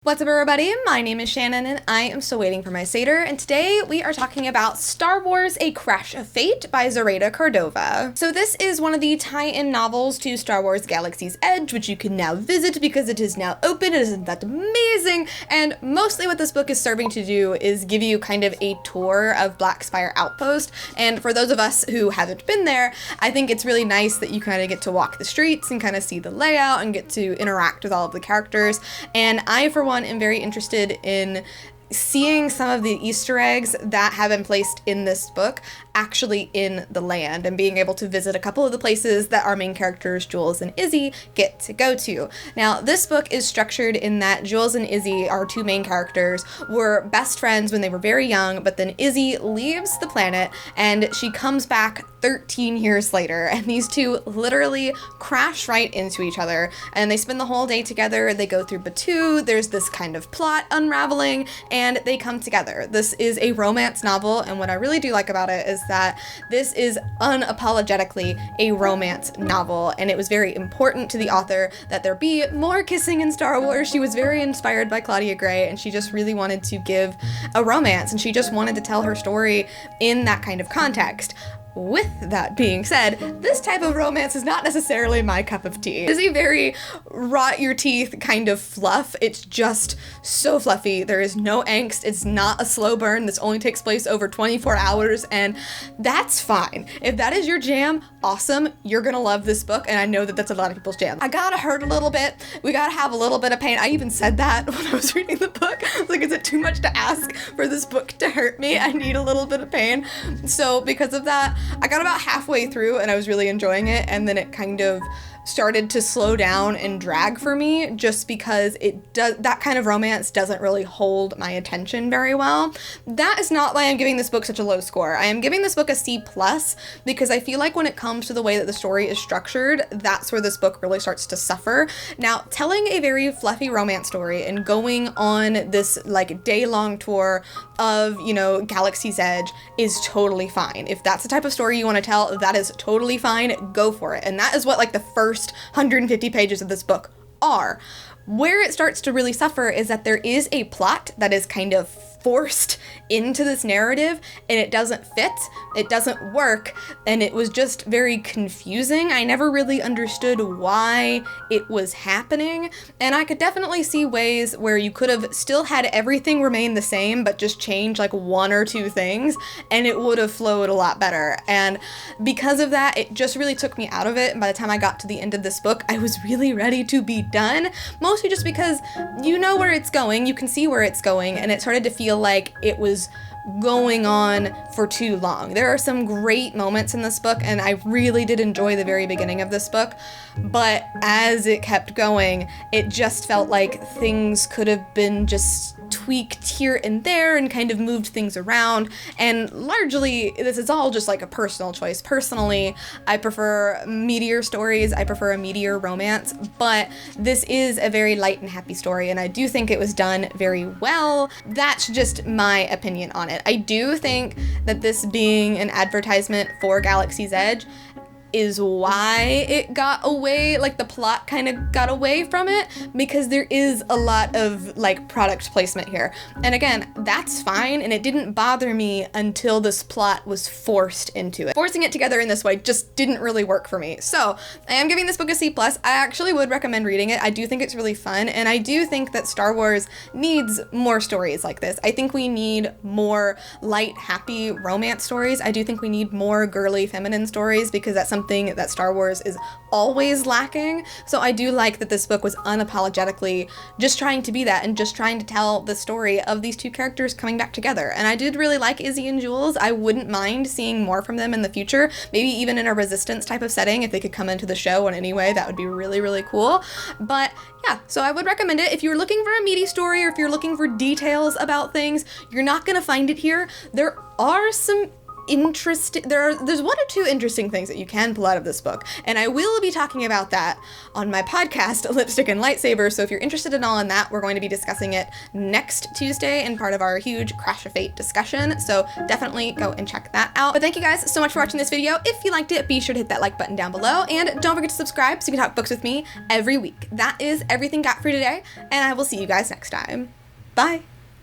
What's up, everybody? My name is Shannon and I am still waiting for my Satyr, and today we are talking about Star Wars: A Crash of Fate by Zoraida Córdova. So this is one of the tie-in novels to Star Wars Galaxy's Edge, which you can now visit because it is now open. Isn't that amazing? And mostly what this book is serving to do is give you kind of a tour of Black Spire Outpost, and for those of us who haven't been there, I think it's really nice that you kind of get to walk the streets and kind of see the layout and get to interact with all of the characters. And I, for one, am very interested in seeing some of the Easter eggs that have been placed in this book actually in the land, and being able to visit a couple of the places that our main characters, Jules and Izzy, get to go to. Now, this book is structured in that Jules and Izzy, our two main characters, were best friends when they were very young, but then Izzy leaves the planet and she comes back 13 years later, and these two literally crash right into each other, and they spend the whole day together. They go through Batuu, there's this kind of plot unraveling, and they come together. This is a romance novel, and what I really do like about it is that this is unapologetically a romance novel, and it was very important to the author that there be more kissing in Star Wars. She was very inspired by Claudia Gray, and she just really wanted to give a romance, and she just wanted to tell her story in that kind of context. With that being said, this type of romance is not necessarily my cup of tea. It is a very rot your teeth kind of fluff. It's just so fluffy. There is no angst. It's not a slow burn. This only takes place over 24 hours, and that's fine. If that is your jam, awesome. You're gonna love this book, and I know that that's a lot of people's jam. I gotta hurt a little bit. We gotta have a little bit of pain. I even said that when I was reading the book. I was like, is it too much to ask for this book to hurt me? I need a little bit of pain. So because of that, I got about halfway through and I was really enjoying it, and then it kind of started to slow down and drag for me, just because that kind of romance doesn't really hold my attention very well. That is not why I'm giving this book such a low score. I am giving this book a C+, because I feel like when it comes to the way that the story is structured, that's where this book really starts to suffer. Now, telling a very fluffy romance story and going on this like day-long tour of, you know, Galaxy's Edge is totally fine. If that's the type of story you want to tell, that is totally fine. Go for it. And that is what like the first 150 pages of this book are. Where it starts to really suffer is that there is a plot that is kind of forced into this narrative, and it doesn't fit, it doesn't work, and it was just very confusing. I never really understood why it was happening, and I could definitely see ways where you could have still had everything remain the same, but just change like one or two things, and it would have flowed a lot better. And because of that, it just really took me out of it, and by the time I got to the end of this book, I was really ready to be done, mostly just because you know where it's going, you can see where it's going, and it started to feel like it was going on for too long. There are some great moments in this book, and I really did enjoy the very beginning of this book, but as it kept going, it just felt like things could have been just tweaked here and there and kind of moved things around, and largely this is all just like a personal choice. Personally, I prefer meteor stories, I prefer a meteor romance, but this is a very light and happy story, and I do think it was done very well. That's just my opinion on it. I do think that this being an advertisement for Galaxy's Edge is why it got away, like the plot kind of got away from it, because there is a lot of like product placement here. And again, that's fine, and it didn't bother me until this plot was forced into it. Forcing it together in this way just didn't really work for me. So I am giving this book a C+. I actually would recommend reading it. I do think it's really fun, and I do think that Star Wars needs more stories like this. I think we need more light, happy romance stories. I do think we need more girly, feminine stories, because that's something that Star Wars is always lacking. So I do like that this book was unapologetically just trying to be that, and just trying to tell the story of these two characters coming back together. And I did really like Izzy and Jules. I wouldn't mind seeing more from them in the future, maybe even in a Resistance type of setting. If they could come into the show in any way, that would be really, really cool. But yeah, so I would recommend it. If you're looking for a meaty story, or if you're looking for details about things, you're not gonna find it here. There are some there's one or two interesting things that you can pull out of this book, and I will be talking about that on my podcast, Lipstick and Lightsaber, so if you're interested in all in that, we're going to be discussing it next Tuesday in part of our huge Crash of Fate discussion, so definitely go and check that out. But thank you guys so much for watching this video. If you liked it, be sure to hit that like button down below, and don't forget to subscribe so you can talk books with me every week. That is everything got for today, and I will see you guys next time. Bye!